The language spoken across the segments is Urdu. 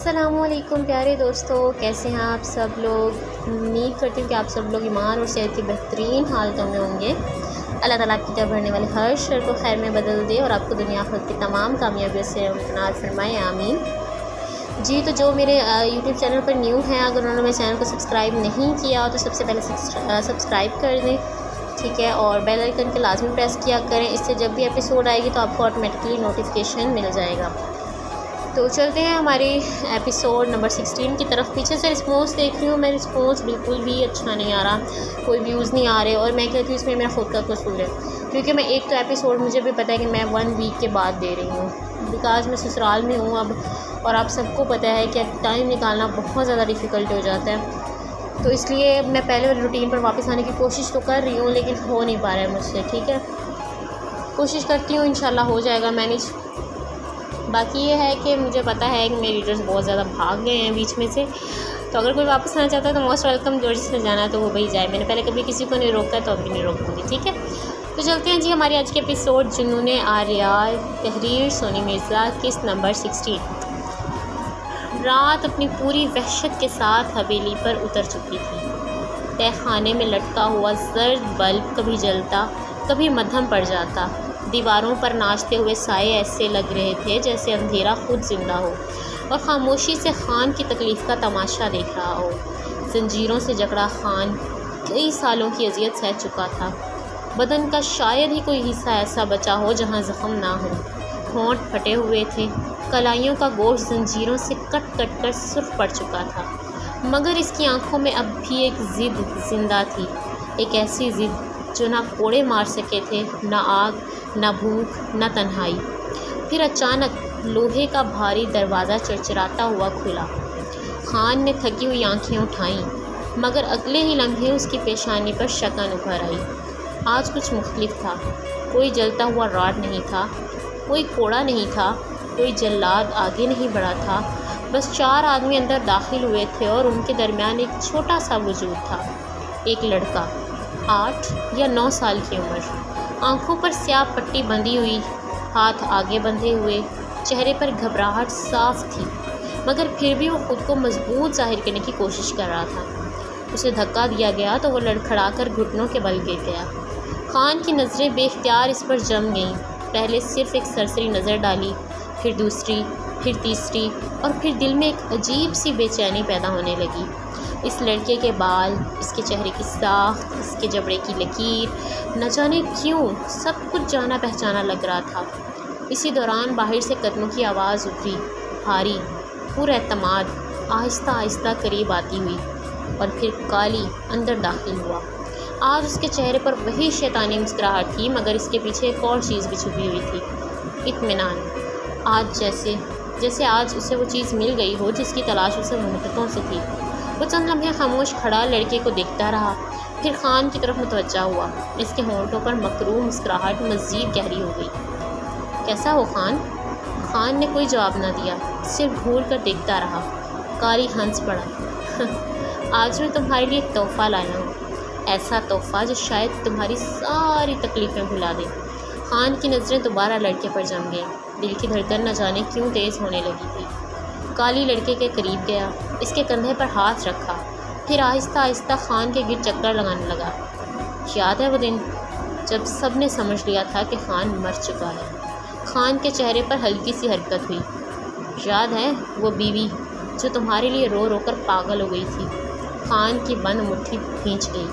السلام علیکم پیارے دوستو، کیسے ہیں آپ سب لوگ؟ امید کرتی ہوں کہ آپ سب لوگ ایمان اور صحت کی بہترین حالتوں میں ہوں گے۔ اللہ تعالیٰ آپ کی طرف بڑھنے والے ہر شر کو خیر میں بدل دے اور آپ کو دنیا آخرت کی تمام کامیابیوں سے امتناع فرمائے، آمین۔ جی تو جو میرے یوٹیوب چینل پر نیو ہیں، اگر انہوں نے میرے چینل کو سبسکرائب نہیں کیا تو سب سے پہلے سبسکرائب کر دیں، ٹھیک ہے، اور بیل آئیکن کے لازمی پریس کیا کریں، اس سے جب بھی ایپیسوڈ آئے گی تو آپ کو آٹومیٹکلی نوٹیفیکیشن مل جائے گا۔ تو چلتے ہیں ہماری ایپیسوڈ نمبر 16 کی طرف۔ پیچھے سے رسپانس دیکھ رہی ہوں، میں رسپانس بالکل بھی اچھا نہیں آ رہا، کوئی ویوز نہیں آ رہے، اور میں کہتی ہوں اس میں میرا خود کا قصور ہے، کیونکہ میں ایک تو ایپیسوڈ مجھے بھی پتہ ہے کہ میں 1 ویک کے بعد دے رہی ہوں، بیکاز میں سسرال میں ہوں اب، اور آپ سب کو پتہ ہے کہ ٹائم نکالنا بہت زیادہ ڈیفیکلٹ ہو جاتا ہے، تو اس لیے میں پہلے والی روٹین پر واپس آنے کی کوشش تو کر رہی ہوں، لیکن ہو نہیں پا رہا ہے مجھ سے، ٹھیک ہے، کوشش کرتی ہوں، انشاءاللہ ہو جائے گا مینیج۔ باقی یہ ہے کہ مجھے پتہ ہے کہ میرے ریڈرز بہت زیادہ بھاگ گئے ہیں بیچ میں سے، تو اگر کوئی واپس آنا چاہتا ہے تو موسٹ ویلکم، جو جس نے جانا ہے تو وہ وہی جائے، میں نے پہلے کبھی کسی کو نہیں روکا تو اب بھی نہیں روکوں گی، ٹھیک ہے۔ تو چلتے ہیں جی ہماری آج کے ایپیسوڈ جنون آریہ، تحریر سونی مرزا، قسط نمبر 16۔ رات اپنی پوری وحشت کے ساتھ حویلی پر اتر چکی تھی۔ تہہ خانے میں لٹکا ہوا زرد بلب کبھی جلتا کبھی مدھم پڑ جاتا، دیواروں پر ناچتے ہوئے سائے ایسے لگ رہے تھے جیسے اندھیرا خود زندہ ہو اور خاموشی سے خان کی تکلیف کا تماشا دیکھ رہا ہو۔ زنجیروں سے جکڑا خان کئی سالوں کی اذیت سہ چکا تھا، بدن کا شاید ہی کوئی حصہ ایسا بچا ہو جہاں زخم نہ ہو، ہونٹ پھٹے ہوئے تھے، کلائیوں کا گوشت زنجیروں سے کٹ کٹ کر سرخ پڑ چکا تھا، مگر اس کی آنکھوں میں اب بھی ایک ضد زندہ تھی، ایک ایسی ضد جو نہ کوڑے مار سکے تھے، نہ آگ، نہ بھوک، نہ تنہائی۔ پھر اچانک لوہے کا بھاری دروازہ چرچراتا ہوا کھلا۔ خان نے تھکی ہوئی آنکھیں اٹھائیں، مگر اگلے ہی لمحے اس کی پیشانی پر شکن ابھر آئی۔ آج کچھ مختلف تھا، کوئی جلتا ہوا راڈ نہیں تھا، کوئی کوڑا نہیں تھا، کوئی جلاد آگے نہیں بڑھا تھا، بس 4 آدمی اندر داخل ہوئے تھے اور ان کے درمیان ایک چھوٹا سا وجود تھا، ایک لڑکا، 8 یا 9 سال کی عمر، آنکھوں پر سیاہ پٹی بندھی ہوئی، ہاتھ آگے بندھے ہوئے، چہرے پر گھبراہٹ صاف تھی، مگر پھر بھی وہ خود کو مضبوط ظاہر کرنے کی کوشش کر رہا تھا۔ اسے دھکا دیا گیا تو وہ لڑکھڑا کر گھٹنوں کے بل گر گیا۔ خان کی نظریں بے اختیار اس پر جم گئیں، پہلے صرف ایک سرسری نظر ڈالی، پھر دوسری، پھر تیسری، اور پھر دل میں ایک عجیب سی بے چینی پیدا ہونے لگی۔ اس لڑکے کے بال، اس کے چہرے کی ساخت، اس کے جبڑے کی لکیر، نہ جانے کیوں سب کچھ جانا پہچانا لگ رہا تھا۔ اسی دوران باہر سے قدموں کی آواز ابھری، بھاری، پر اعتماد، آہستہ آہستہ قریب آتی ہوئی، اور پھر کالی اندر داخل ہوا۔ آج اس کے چہرے پر وہی شیطانی مسکراہٹ تھی، مگر اس کے پیچھے ایک اور چیز بھی چھپی ہوئی تھی، اطمینان۔ آج جیسے آج اسے وہ چیز مل گئی ہو جس کی تلاش اسے مدتوں سے تھی۔ وہ چند لمحے خاموش کھڑا لڑکے کو دیکھتا رہا، پھر خان کی طرف متوجہ ہوا۔ اس کے ہونٹوں پر مکروہ مسکراہٹ مزید گہری ہو گئی۔ کیسا ہو خان؟ خان نے کوئی جواب نہ دیا، صرف گھور کر دیکھتا رہا۔ قاری ہنس پڑا۔ آج میں تمہارے لیے ایک تحفہ لایا ہوں، ایسا تحفہ جو شاید تمہاری ساری تکلیفیں بھلا دے۔ خان کی نظریں دوبارہ لڑکے پر جم گئیں، دل کی دھڑکن نہ جانے کیوں تیز ہونے لگی تھی۔ کالی لڑکے کے قریب گیا، اس کے کندھے پر ہاتھ رکھا، پھر آہستہ آہستہ خان کے گرد چکر لگانے لگا۔ یاد ہے وہ دن جب سب نے سمجھ لیا تھا کہ خان مر چکا ہے؟ خان کے چہرے پر ہلکی سی حرکت ہوئی۔ یاد ہے وہ بیوی جو تمہارے لیے رو رو کر پاگل ہو گئی تھی؟ خان کی بند مٹھی کھینچ گئی۔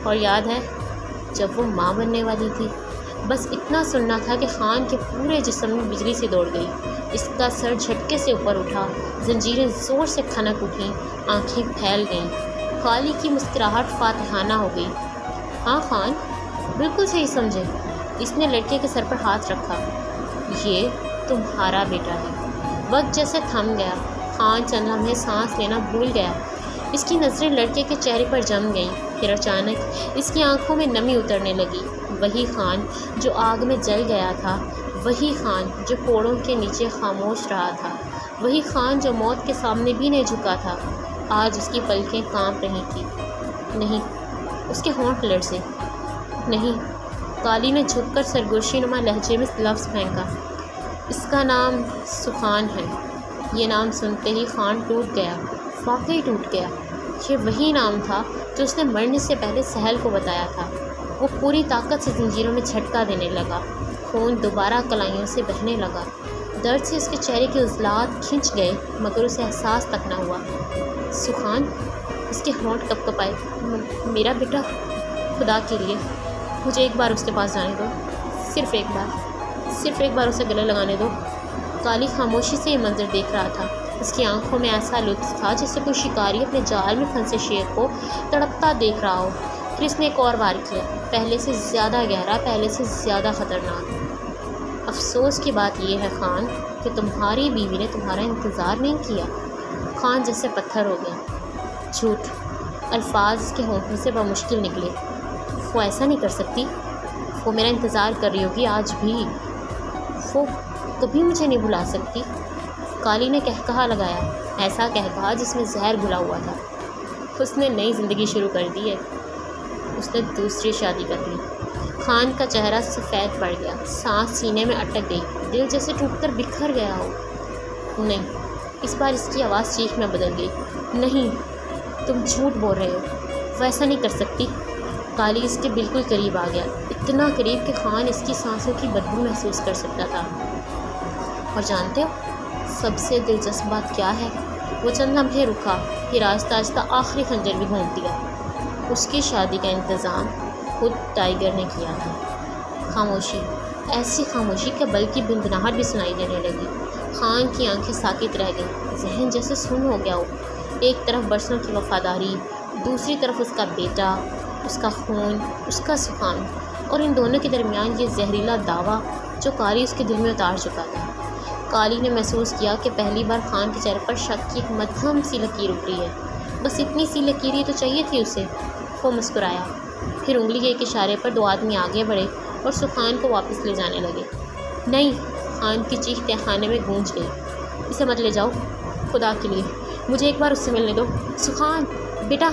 اور یاد ہے جب وہ ماں بننے والی تھی؟ بس اتنا سننا تھا کہ خان کے پورے جسم میں بجلی سے دوڑ گئی، اس کا سر جھٹکے سے اوپر اٹھا، زنجیریں زور سے کھنک اٹھیں، آنکھیں پھیل گئیں، کالی کی مسکراہٹ فاتحانہ ہو گئی۔ ہاں خان، بالکل صحیح سمجھے۔ اس نے لڑکے کے سر پر ہاتھ رکھا۔ یہ تمہارا بیٹا ہے۔ وقت جیسے تھم گیا، خان چند لمحے سانس لینا بھول گیا، اس کی نظریں لڑکے کے چہرے پر جم گئیں، پھر اچانک اس کی آنکھوں میں نمی اترنے لگی۔ وہی خان جو آگ میں جل گیا تھا، وہی خان جو کوڑوں کے نیچے خاموش رہا تھا، وہی خان جو موت کے سامنے بھی نہیں جھکا تھا، آج اس کی پلکیں کانپ رہی تھیں۔ نہیں، اس کے ہونٹ لرزے۔ نہیں، کالی نے جھک کر سرگوشی نما لہجے میں لفظ پھینکا، اس کا نام سخان ہے۔ یہ نام سنتے ہی خان ٹوٹ گیا، واقعی ٹوٹ گیا۔ یہ وہی نام تھا جو اس نے مرنے سے پہلے سہیل کو بتایا تھا۔ وہ پوری طاقت سے زنجیروں میں جھٹکا دینے لگا، خون دوبارہ کلائیوں سے بہنے لگا۔ درد سے اس کے چہرے کے عضلات کھنچ گئے، مگر اسے احساس تک نہ ہوا۔ سکھان، اس کے ہونٹ کپ کپائے، میرا بیٹا، خدا کے لیے مجھے ایک بار اس کے پاس جانے دو، صرف ایک بار اسے گلے لگانے دو۔ کالی خاموشی سے یہ منظر دیکھ رہا تھا۔ اس کی آنکھوں میں ایسا لطف تھا جیسے کوئی شکاری اپنے جال میں پھنسے شیر کو تڑپتا دیکھ رہا ہو۔ پھر اس نے ایک اور وار کیا، پہلے سے زیادہ گہرا، پہلے سے زیادہ خطرناک۔ افسوس کی بات یہ ہے خان کہ تمہاری بیوی نے تمہارا انتظار نہیں کیا۔ خان جیسے پتھر ہو گیا۔ جھوٹ، الفاظ کے ہونٹوں سے بمشکل نکلے۔ وہ ایسا نہیں کر سکتی، وہ میرا انتظار کر رہی ہوگی آج بھی، وہ کبھی مجھے نہیں بھلا سکتی۔ کالی نے کہکہا لگایا، ایسا کہکہا جس میں زہر گھلا ہوا تھا۔ اس نے نئی زندگی شروع کر دی ہے، اس نے دوسری شادی کر لی۔ خان کا چہرہ سفید پڑ گیا، سانس سینے میں اٹک گئی، دل جیسے ٹوٹ کر بکھر گیا ہو۔ نہیں، اس بار اس کی آواز چیخ میں بدل گئی، نہیں، تم جھوٹ بول رہے ہو، وہ ایسا نہیں کر سکتی۔ کالی اس کے بالکل قریب آ گیا، اتنا قریب کہ خان اس کی سانسوں کی بدبو محسوس کر سکتا تھا۔ اور جانتے ہو سب سے دلچسپ بات کیا ہے؟ وہ چند لمحے رکا، پھر آہستہ آہستہ آخری خنجر بھی گھونٹ دیا۔ اس کی شادی کا انتظام خود ٹائیگر نے کیا تھا۔ خاموشی، ایسی خاموشی کہ بلکہ بندناہٹ بھی سنائی دینے لگی۔ خان کی آنکھیں ساکت رہ گئیں، ذہن جیسے سن ہو گیا ہو۔ ایک طرف برسوں کی وفاداری، دوسری طرف اس کا بیٹا، اس کا خون، اس کا سکھان، اور ان دونوں کے درمیان یہ زہریلا دعویٰ جو کالی اس کے دل میں اتار چکا تھا۔ کالی نے محسوس کیا کہ پہلی بار خان کے چہرے پر شک کی ایک مدھم سی لکیر ابھری ہے۔ بس اتنی سی لکیر ہی تو چاہیے تھی اسے۔ وہ مسکرایا، پھر انگلی کے ایک اشارے پر دو آدمی آگے بڑھے اور سکھان کو واپس لے جانے لگے۔ نہیں، خان کی چیخ تہ خانے میں گونج گئی، اسے مت لے جاؤ، خدا کے لیے مجھے ایک بار اس سے ملنے دو، سکھان بیٹا۔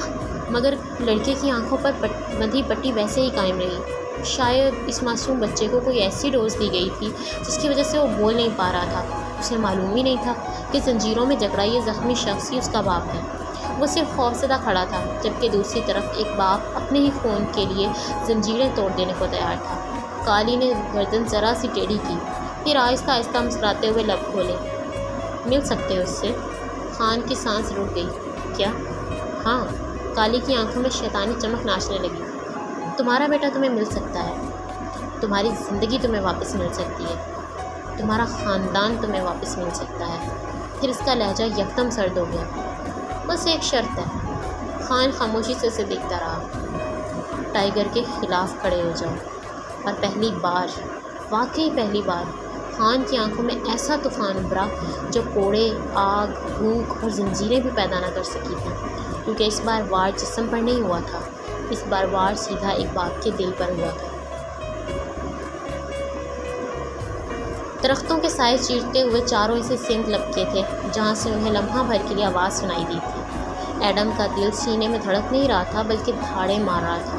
مگر لڑکے کی آنکھوں پر بندھی پٹی ویسے ہی قائم رہی۔ شاید اس معصوم بچے کو کوئی ایسی ڈوز دی گئی تھی جس کی وجہ سے وہ بول نہیں پا رہا تھا۔ اسے معلوم ہی نہیں تھا کہ زنجیروں میں جکڑا یہ زخمی شخص ہی اس کا باپ ہے۔ وہ صرف خوفزدہ کھڑا تھا، جبکہ دوسری طرف ایک باپ اپنے ہی خون کے لیے زنجیریں توڑ دینے کو تیار تھا۔ کالی نے گردن ذرا سی ٹیڑھی کی، پھر آہستہ آہستہ مسکراتے ہوئے لب کھولے۔ مل سکتے ہو اس سے؟ خان کی سانس رک گئی۔ کیا؟ ہاں، کالی کی آنکھوں میں شیطانی چمک ناچنے لگی۔ تمہارا بیٹا تمہیں مل سکتا ہے، تمہاری زندگی تمہیں واپس مل سکتی ہے، تمہارا خاندان تمہیں واپس مل سکتا ہے۔ پھر اس کا لہجہ یکدم سرد ہو گیا۔ بس ایک شرط ہے۔ خان خاموشی سے اسے دیکھتا رہا۔ ٹائیگر کے خلاف کھڑے ہو جاؤ، اور پہلی بار، واقعی پہلی بار، خان کی آنکھوں میں ایسا طوفان ابھرا جو کوڑے، آگ، بھوک اور زنجیریں بھی پیدا نہ کر سکی تھیں، کیونکہ اس بار وار جسم پر نہیں ہوا تھا، اس بار وار سیدھا ایک باپ کے دل پر ہوا تھا۔ درختوں کے سائے چیرتے ہوئے چاروں اسے سمت لپکے تھے، جہاں سے انہیں لمحہ بھر کے لیے آواز سنائی دی تھی۔ ایڈم کا دل سینے میں دھڑک نہیں رہا تھا، بلکہ دھاڑے مار رہا تھا۔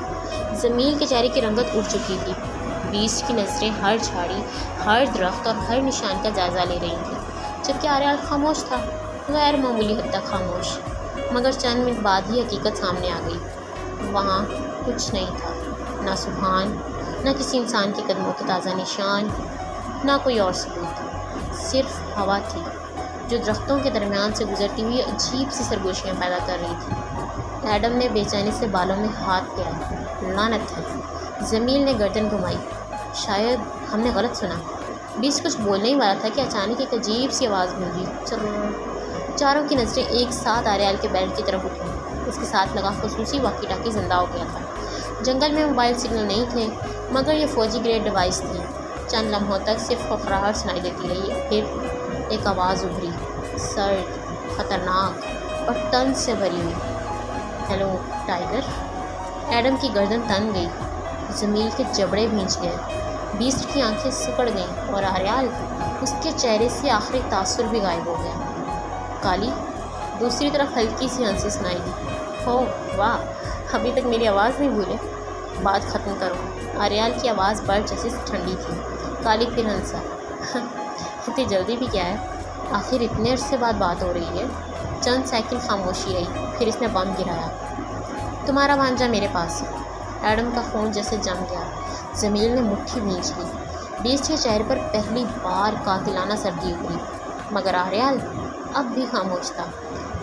زمین کے چہرے کی رنگت اڑ چکی تھی۔ بیسٹ کی نظریں ہر جھاڑی، ہر درخت اور ہر نشان کا جائزہ لے رہی تھیں، جبکہ آریال خاموش تھا، غیر معمولی حد تک خاموش۔ مگر چند منٹ بعد ہی حقیقت سامنے آ گئی۔ وہاں کچھ نہیں تھا، نہ سکھان، نہ کسی انسان کے قدموں کے تازہ نشان، نہ کوئی اور ثبوت، صرف ہوا تھی جو درختوں کے درمیان سے گزرتی ہوئی عجیب سی سرگوشیاں پیدا کر رہی تھی۔ ایڈم نے بے چینی سے بالوں میں ہاتھ پھیرا۔ لعنت ہے! زمین نے گردن گھمائی۔ شاید ہم نے غلط سنا۔ بیس کچھ بولنے ہی والا تھا کہ اچانک ایک عجیب سی آواز گونجی۔ چاروں کی نظریں ایک ساتھ آریال کے بیڈ کی طرف اٹھیں۔ اس کے ساتھ لگا خصوصی واکی ٹاکی زندہ ہو گیا تھا۔ جنگل میں موبائل سگنل نہیں تھے، مگر یہ فوجی گریڈ ڈیوائس تھی۔ چند لمحوں تک صرف خفراہٹ سنائی دیتی رہی، پھر ایک آواز ابھری، سرد، خطرناک اور طنز سے بھری ہوئی۔ Hello tiger. ایڈم کی گردن تن گئی، زمین کے جبڑے بھینچ گئے، بیسٹ کی آنکھیں سکڑ گئیں، اور آریال، اس کے چہرے سے آخری تاثر بھی غائب ہو گیا۔ کالی، دوسری طرف ہلکی سی ہنسی سنائی دی۔ ہو واہ، ابھی تک میری آواز نہیں بھولے؟ بات ختم کرو۔ آریال کی آواز برف جیسی ٹھنڈی تھی۔ کالی پھر ہنسا۔ اتنی جلدی بھی کیا ہے؟ آخر اتنے عرصے بعد بات ہو رہی ہے۔ چند سیکنڈ خاموشی رہی، پھر اس نے بم گرایا۔ تمہارا بھانجا میرے پاس ہے۔ ایڈم کا خون جیسے جم گیا۔ جمیل نے مٹھی بھینچ لی۔ بیسٹ کے چہرے پر پہلی بار قاتلانہ سردی اتری، مگر آریال اب بھی خاموش تھا۔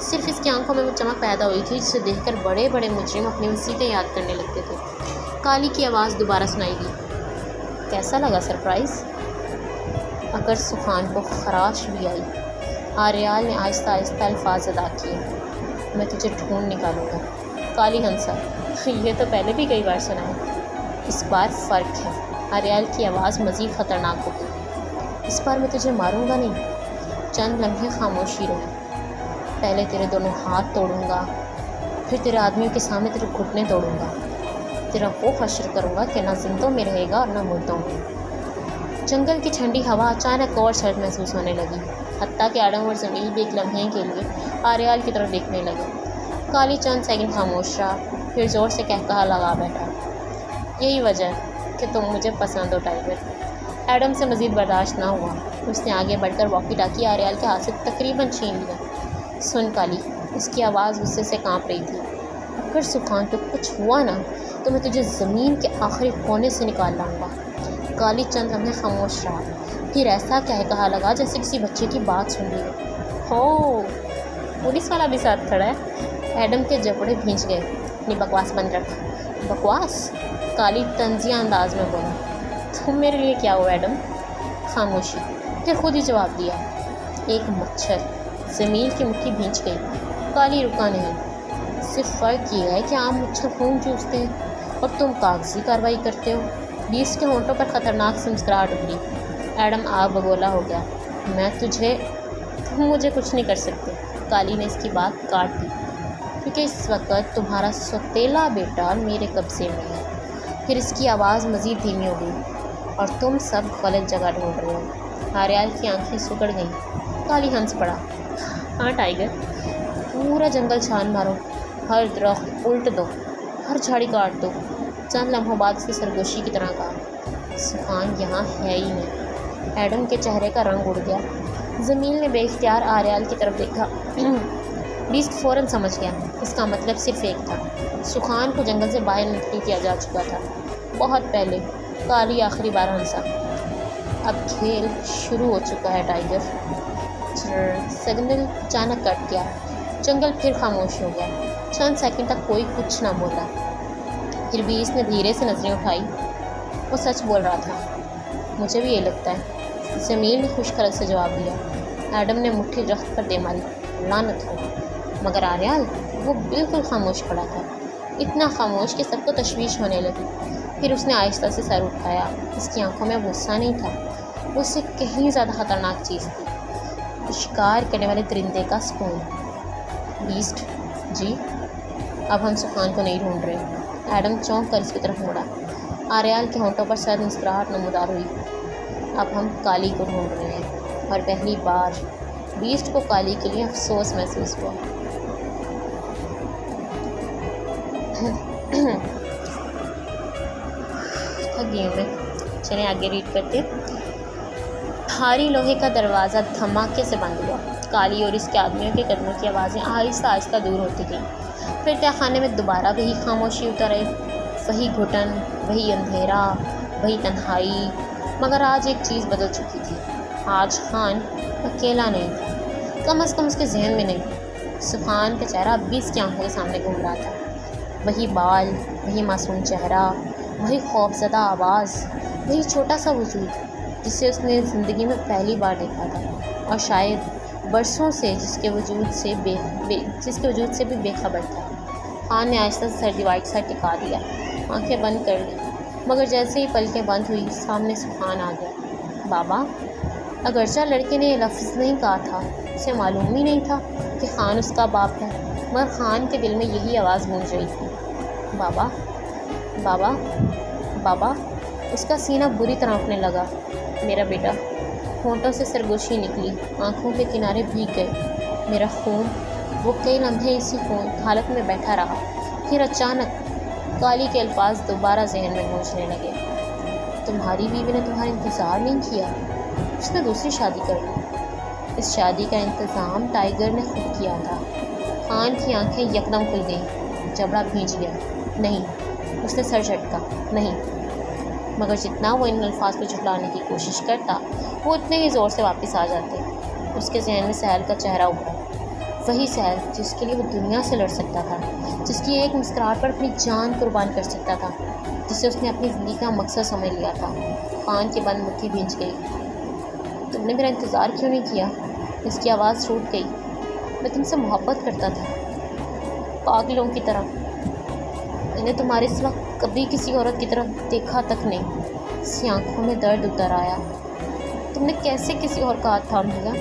صرف اس کی آنکھوں میں وہ چمک پیدا ہوئی تھی جسے دیکھ کر بڑے بڑے مجرم اپنی مصیبتیں یاد کرنے لگتے تھے۔ کالی کی آواز دوبارہ سنائی دی، کیسا لگا سرپرائز؟ اگر سبحان کو خراش بھی آئی۔ آریال نے آہستہ آہستہ الفاظ ادا کیے، میں تجھے ڈھونڈ نکالوں گا۔ کالی ہنسا، یہ تو پہلے بھی کئی بار سنا ہے۔ اس بار فرق ہے۔ آریال کی آواز مزید خطرناک ہو گئی، اس بار میں تجھے ماروں گا نہیں۔ چند لمحے خاموشی رہی۔ پہلے تیرے دونوں ہاتھ توڑوں گا، پھر تیرے آدمیوں کے سامنے تیرے گھٹنے توڑوں گا، تیرا وہ حشر کروں گا کہ نہ زندوں میں رہے گا اور نہ مردوں میں۔ جنگل کی ٹھنڈی ہوا اچانک اور سرد محسوس ہونے لگی، حتیٰ کہ ایڈم اور جمیل بھی ایک لمحے کے لیے آریال کی طرف دیکھنے لگے۔ کالی چند سیکنڈ خاموش رہا، پھر زور سے کہا لگا بیٹھا، یہی وجہ ہے کہ تم مجھے پسند ہو ٹائگر۔ ایڈم سے مزید برداشت نہ ہوا، اس نے آگے بڑھ کر واکی ٹاکی آریال کے ہاتھ سے تقریباً چھین لیا۔ سن کالی، اس کی آواز غصے سے کانپ رہی تھی، اگر سبحان کو کچھ ہوا نا تو میں تجھے زمین کے آخری کونے سے نکال لاؤں گا۔ کالی چند لمحے خاموش رہا، پھر ایسا کہا لگا جیسے کسی بچے کی بات سن رہی ہو، پولیس والا بھی ساتھ کھڑا ہے۔ ایڈم کے جبڑے بھینچ گئے۔ اپنی بکواس بند رکھ۔ بکواس؟ کالی طنزیہ انداز میں بولا، تم میرے لیے کیا ہو ایڈم؟ خاموشی، پھر خود ہی جواب دیا، ایک مچھر۔ زمین کی مٹھی بھینچ گئی۔ کالی رکا نہیں، صرف فرق یہ ہے کہ عام مچھر خون چوستے ہیں اور تم کاغذی کارروائی کرتے ہو۔ بیس کے ہونٹوں پر خطرناک سی مسکراہٹ ابھری۔ ایڈم آگ بگولا ہو گیا، تم مجھے کچھ نہیں کر سکتے۔ کالی نے اس کی بات کاٹ دی، کیونکہ اس وقت تمہارا سوتیلا بیٹا میرے قبضے میں ہے۔ پھر اس کی آواز مزید دھیمی ہو گئی، اور تم سب غلط جگہ ڈھونڈ رہے ہو۔ آریال کی آنکھیں سکڑ گئیں۔ کالی ہنس پڑا، ہاں ٹائگر، پورا جنگل چھان مارو، ہر درخت الٹ دو، ہر جھاڑی کاٹ دو۔ چند لمحوں بعد اس کی سرگوشی کی طرح کہا، سبحان یہاں ہے ہی نہیں۔ ایڈم کے چہرے کا رنگ اڑ گیا۔ زمین نے بے اختیار آریال کی طرف دیکھا۔ بیسٹ فوراً سمجھ گیا، اس کا مطلب صرف ایک تھا، سبحان کو جنگل سے باہر نکل کیا جا چکا تھا، بہت پہلے۔ کالی آخری بار ہنسا، اب کھیل شروع ہو چکا ہے ٹائگر۔ سگنل اچانک کٹ گیا، جنگل پھر خاموش ہو گیا۔ چند سیکنڈ تک کوئی کچھ نہ بولا، پھر بھی اس نے دھیرے سے نظریں اٹھائی۔ وہ سچ بول رہا تھا، مجھے بھی یہ لگتا ہے، زمین نے خوش خرل سے جواب دیا۔ ایڈم نے مٹھی درخت پر دے ماری، لعنت ہو۔ مگر آریال، وہ بالکل خاموش کھڑا تھا، اتنا خاموش کہ سب کو تشویش ہونے لگی۔ پھر اس نے آہستہ سے سر اٹھایا، اس کی آنکھوں میں غصہ نہیں تھا، وہ اس سے کہیں زیادہ خطرناک چیز تھی، شکار کرنے والے درندے کا سکون۔ بیسٹ جی، اب ہم سبحان کو نہیں ڈھونڈ رہے۔ ایڈم چونک کر اس کی طرف مڑا۔ آریال کے ہونٹوں پر سرد مسکراہٹ نمودار ہوئی، اب ہم کالی کو ڈھونڈ رہے ہیں۔ اور پہلی بار بیسٹ کو کالی کے لیے افسوس محسوس ہوا۔ تھک گئی ہوں میں، چلیں آگے ریڈ کرتے۔ بھاری لوہے کا دروازہ دھماکے سے بند ہوا۔ کالی اور اس کے آدمیوں کے قدموں کی آوازیں آہستہ آہستہ دور ہوتی گئیں۔ پھر تہ خانے میں دوبارہ وہی خاموشی اتر آئی، وہی گھٹن، وہی اندھیرا، وہی تنہائی۔ مگر آج ایک چیز بدل چکی تھی، آج خان اکیلا نہیں تھا، کم از کم اس کے ذہن میں نہیں۔ سبحان کا چہرہ اب بھی اس کی آنکھوں کے سامنے گھوم رہا تھا، وہی بال، وہی معصوم چہرہ، وہی خوفزدہ آواز، وہی چھوٹا سا وجود جسے اس نے زندگی میں پہلی بار دیکھا تھا، اور شاید برسوں سے جس کے وجود سے بھی بے خبر تھا۔ خان نے آہستہ سے سر دیوار کے ساتھ ٹکا دیا، آنکھیں بند کر لی، مگر جیسے ہی پلکیں بند ہوئی سامنے سبحان آ گیا۔ بابا! اگرچہ لڑکے نے یہ لفظ نہیں کہا تھا، اسے معلوم ہی نہیں تھا کہ خان اس کا باپ ہے، مگر خان کے دل میں یہی آواز گونج رہی تھی، بابا بابا بابا۔ اس کا سینہ بری طرح اٹھنے لگا، میرا بیٹا۔ ہونٹوں سے سرگوشی نکلی، آنکھوں کے کنارے بھیگ گئے، میرا خون۔ وہ کئی لمحے اسی خون حالت میں بیٹھا رہا، پھر اچانک کالی کے الفاظ دوبارہ ذہن میں گونجنے لگے، تمہاری بیوی نے تمہارا انتظار نہیں کیا، اس نے دوسری شادی کر لی۔ اس شادی کا انتظام ٹائیگر نے خود کیا تھا۔ خان کی آنکھیں یکدم کھل گئیں، جبڑا بھیج گیا۔ نہیں، اس نے سر جھٹکا۔ نہیں، مگر جتنا وہ ان الفاظ کو جھٹلانے کی کوشش کرتا وہ اتنے ہی زور سے واپس آ جاتے۔ اس کے ذہن میں سہیل کا چہرہ ابھرا، وہی سہیل جس کے لیے وہ دنیا سے لڑ سکتا تھا، جس کی ایک مسکراہٹ پر اپنی جان قربان کر سکتا تھا، جسے اس نے اپنی زندگی کا مقصد سمجھ لیا تھا۔ خان کی بند مٹھی بھیج گئی۔ تم نے میرا انتظار کیوں نہیں کیا؟ اس کی آواز ٹوٹ گئی۔ میں تم سے محبت کرتا تھا، پاگلوں کی طرح۔ میں نے تمہارے سوا کبھی کسی عورت کی طرف دیکھا تک نہیں۔ اس کی آنکھوں میں درد اتر آیا۔ تم نے کیسے کسی اور کا ہاتھ تھام لیا؟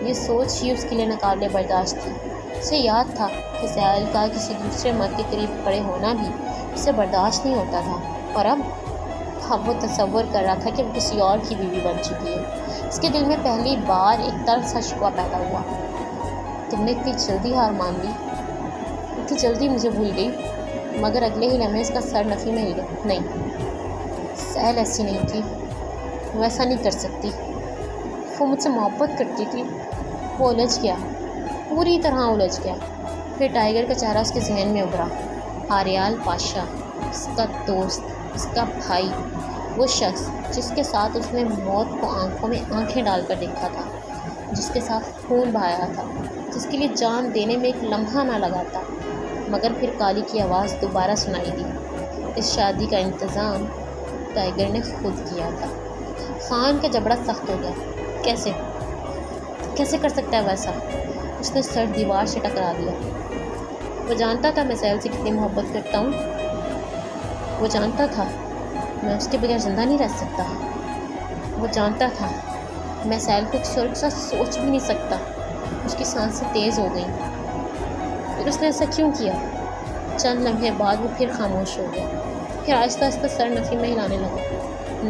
یہ سوچ ہی اس کے لیے ناقابل برداشت تھی۔ اسے یاد تھا کہ سہیل کا کسی دوسرے مرد کے قریب کھڑے ہونا بھی اسے برداشت نہیں ہوتا تھا، اور اب وہ تصور کر رہا تھا کہ وہ کسی اور کی بیوی بن چکی ہے۔ اس کے دل میں پہلی بار ایک تلخ سا شکوہ پیدا ہوا۔ تم نے اتنی جلدی ہار مان لی، اتنی جلدی مجھے بھول گئی۔ مگر اگلے ہی لمحے اس کا سر نفی میں ہل گیا۔ نہیں، سہیل ایسی نہیں تھی، وہ ایسا نہیں کر سکتی۔ وہ مجھ سے محبت کرتی تھی۔ وہ الجھ گیا، پوری طرح الجھ گیا۔ پھر ٹائیگر کا چہرہ اس کے ذہن میں ابھرا۔ آریال پاشا، اس کا دوست، اس کا بھائی، وہ شخص جس کے ساتھ اس نے موت کو آنکھوں میں آنکھیں ڈال کر دیکھا تھا، جس کے ساتھ خون بہایا تھا، جس کے لیے جان دینے میں ایک لمحہ نہ لگا تھا۔ مگر پھر کالی کی آواز دوبارہ سنائی دی۔ اس شادی کا انتظام ٹائیگر نے خود کیا تھا۔ خان کا جبڑا سخت ہو گیا۔ کیسے کر سکتا ہے ویسا؟ اس نے سر دیوار سے ٹکرا دیا۔ وہ جانتا تھا میں سہیل سے کتنی محبت کرتا ہوں۔ وہ جانتا تھا میں اس کے بغیر زندہ نہیں رہ سکتا۔ وہ جانتا تھا میں سہیل کو کسی اور کے ساتھ سوچ بھی نہیں سکتا۔ اس کی سانسیں تیز ہو گئیں۔ پھر اس نے ایسا کیوں کیا؟ چند لمحے بعد وہ پھر خاموش ہو گیا۔ پھر آہستہ آہستہ سر نفی میں ہلانے لگا۔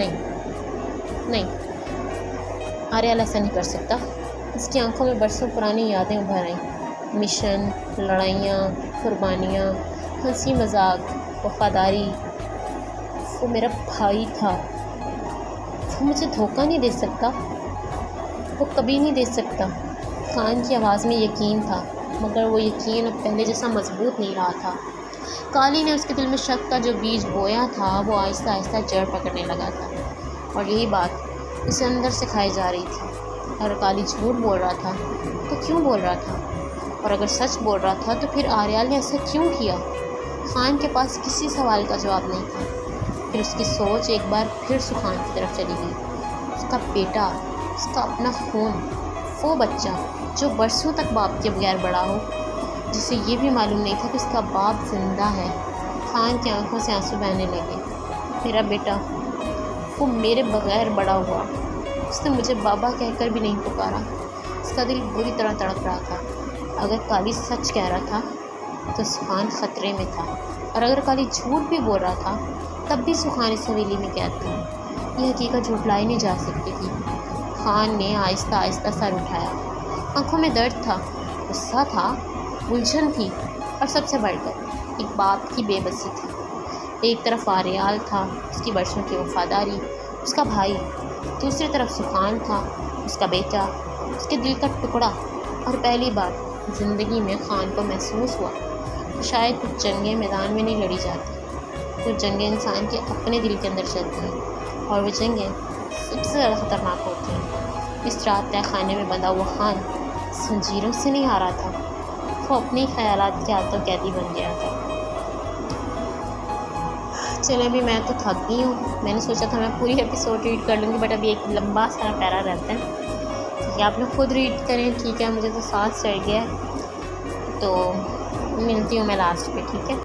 نہیں، آریال ایسا نہیں کر سکتا۔ اس کی آنکھوں میں برسوں پرانی یادیں ابھر آئیں۔ مشن، لڑائیاں، قربانیاں، ہنسی مذاق، وفاداری۔ وہ میرا بھائی تھا۔ وہ مجھے دھوکہ نہیں دے سکتا، وہ کبھی نہیں دے سکتا۔ خان کی آواز میں یقین تھا، مگر وہ یقین اب پہلے جیسا مضبوط نہیں رہا تھا۔ کالی نے اس کے دل میں شک کا جو بیج بویا تھا وہ آہستہ آہستہ جڑ پکڑنے لگا تھا، اور یہی بات اسے اندر سے کھائی جا رہی تھی۔ اگر کالی جھوٹ بول رہا تھا تو کیوں بول رہا تھا؟ اور اگر سچ بول رہا تھا تو پھر آریال نے ایسا کیوں کیا؟ خان کے پاس کسی سوال کا جواب نہیں تھا۔ پھر اس کی سوچ ایک بار پھر سکھان کی طرف چلی گئی۔ اس کا بیٹا، اس کا اپنا خون، وہ بچہ جو برسوں تک باپ کے بغیر بڑا ہو، جسے یہ بھی معلوم نہیں تھا کہ اس کا باپ زندہ ہے۔ خان کی آنکھوں سے آنسو بہنے لگے۔ میرا بیٹا، وہ میرے بغیر بڑا ہوا۔ اس نے مجھے بابا کہہ کر بھی نہیں پکارا۔ اس کا دل بری طرح تڑپ رہا تھا۔ اگر کالی سچ کہہ رہا تھا تو سکھان خطرے میں تھا، اور اگر کالی جھوٹ بھی بول رہا تھا تب بھی سکھان اس حویلی میں قید تھا۔ یہ حقیقت جھٹلائی نہیں جا سکتی تھی۔ خان نے آہستہ آہستہ سر اٹھایا۔ آنکھوں میں درد تھا، غصہ تھا، الجھن تھی، اور سب سے بڑھ کر ایک باپ کی بے بسی تھی۔ ایک طرف آریال تھا، اس کی برسوں کی وفاداری، اس کا بھائی۔ دوسری طرف سکھان تھا، اس کا بیٹا، اس کے دل کا ٹکڑا۔ اور پہلی بار زندگی میں خان کو محسوس ہوا کہ شاید کچھ جنگیں میدان میں نہیں لڑی جاتی، کچھ جنگیں انسان کے اپنے دل کے اندر چلتی ہیں، اور وہ جنگیں سب سے زیادہ خطرناک ہوتی ہیں۔ اس رات تہ خانے میں بندھا ہوا خان زنجیروں سے نہیں ہارا تھا، وہ اپنے خیالات کے ہاتھوں قیدی بن گیا تھا۔ چلیں ابھی میں تو تھک گئی ہوں۔ میں نے سوچا تھا میں پوری ایپیسوڈ ریڈ کر لوں گی، بٹ ابھی ایک لمبا سارا پیرا رہتا ہے، ٹھیک ہے، آپ لوگ خود ریڈ کریں، ٹھیک ہے، مجھے تو سانس چڑھ گیا ہے، تو ملتی ہوں میں لاسٹ پہ، ٹھیک ہے۔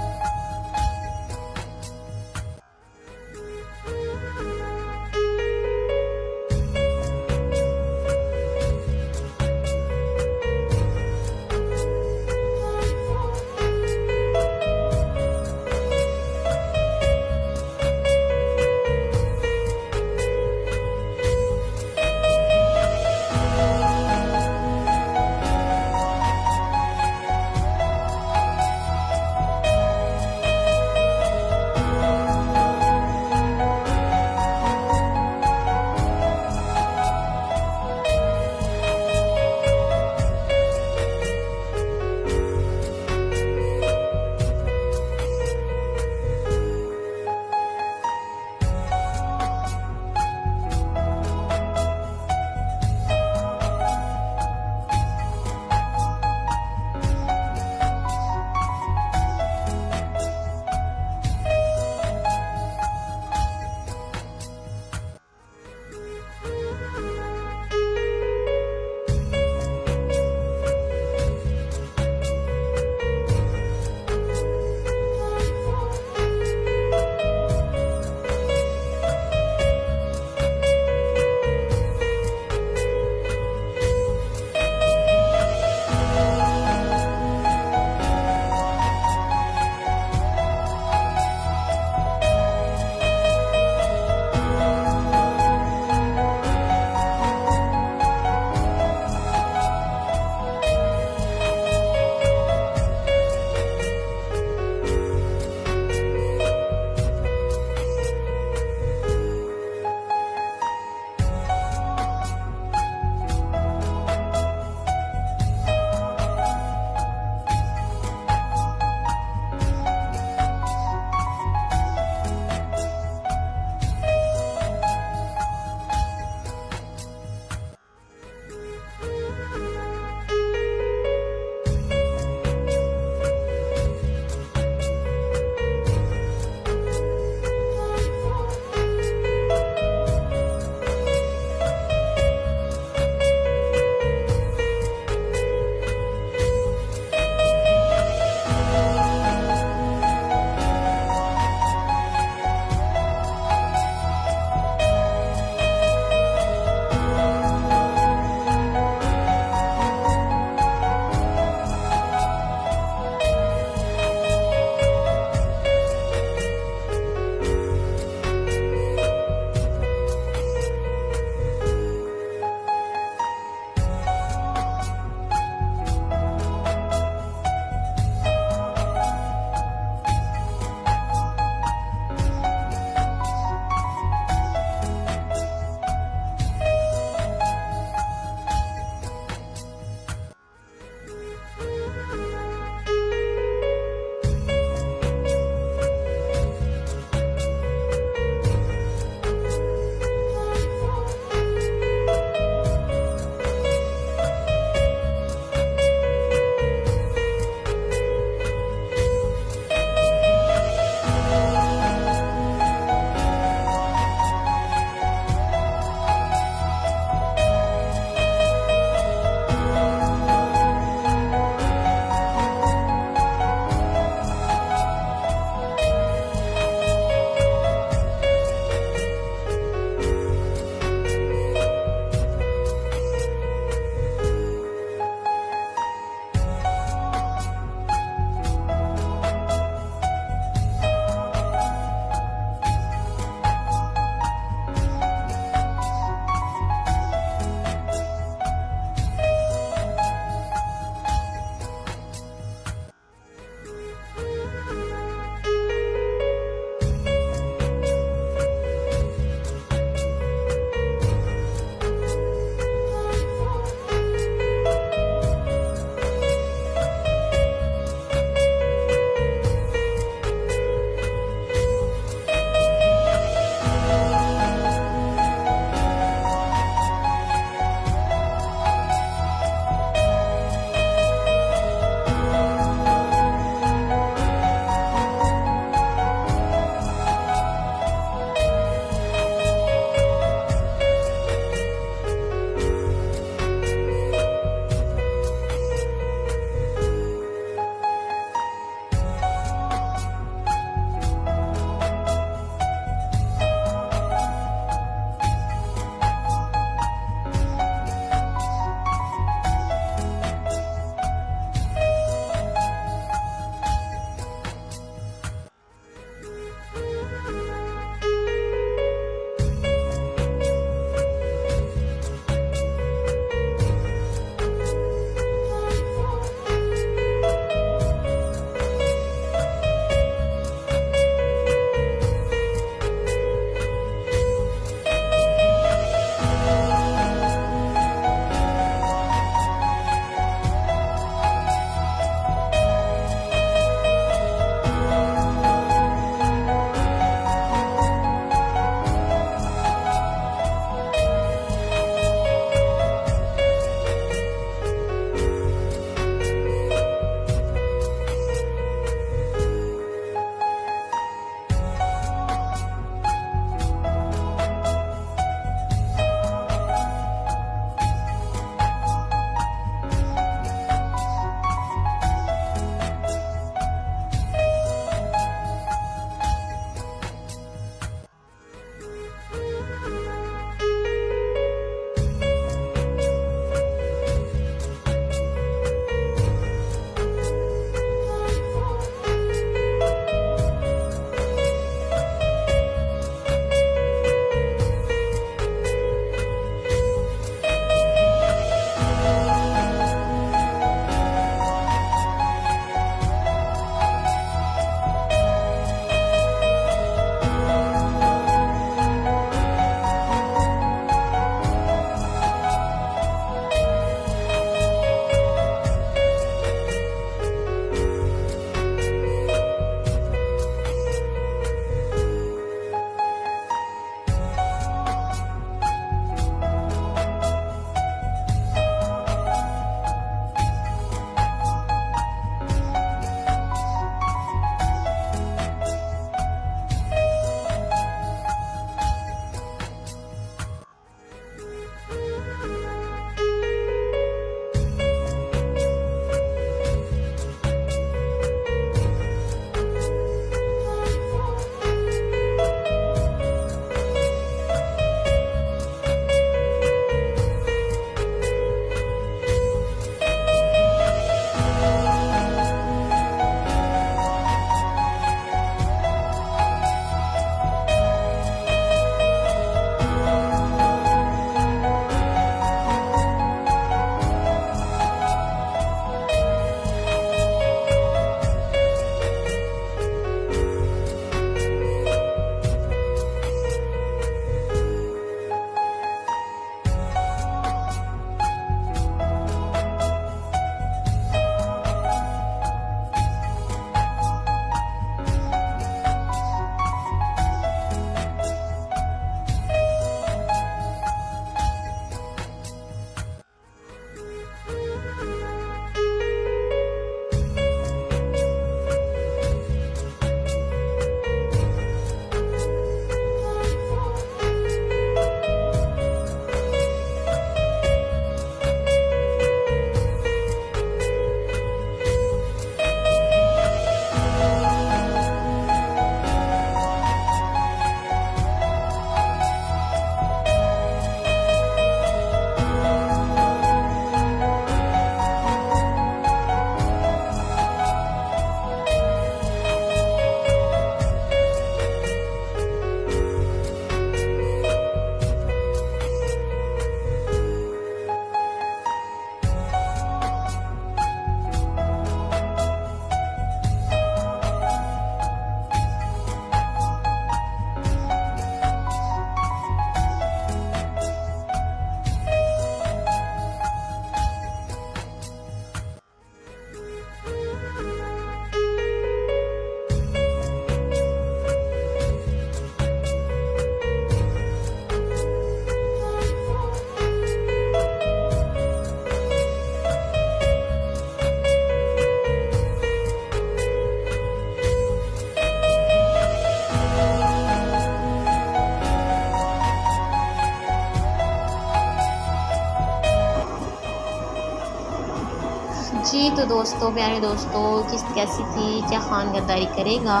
جی تو دوستوں، پیارے دوستوں، کیسی تھی؟ کیا خان غداری کرے گا؟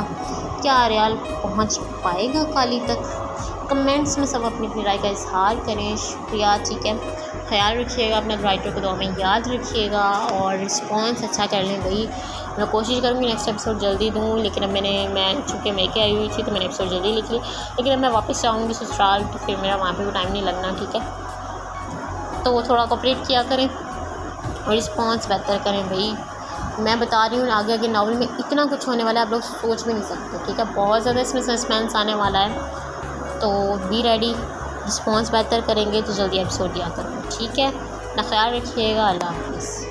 کیا ریال پہنچ پائے گا کالی تک؟ کمنٹس میں سب اپنی اپنی رائے کا اظہار کریں۔ شکریہ، ٹھیک ہے، خیال رکھیے گا اپنا، رائٹر کو دعا میں یاد رکھیے گا اور رسپانس اچھا کر لیں بھائی۔ میں کوشش کروں گی نیکسٹ ایپیسوڈ جلدی دوں، لیکن اب میں چونکہ میکے آئی ہوئی تھی تو میں نے ایپیسوڈ جلدی لکھ لی، لیکن اب میں واپس جاؤں گی سسرال تو پھر میرا وہاں پہ بھی ٹائم نہیں لگنا، ٹھیک ہے؟ تو وہ تھوڑا کوپریٹ کیا کریں اور رسپانس بہتر کریں بھائی۔ میں بتا رہی ہوں آگے آگے ناول میں اتنا کچھ ہونے والا ہے، آپ لوگ سوچ بھی نہیں سکتے، ٹھیک ہے؟ بہت زیادہ اس میں سسپینس آنے والا ہے، تو بی ریڈی، رسپانس بہتر کریں گے تو جلدی ایپیسوڈ دیا کروں، ٹھیک ہے؟ اپنا خیال رکھیے گا، اللہ حافظ۔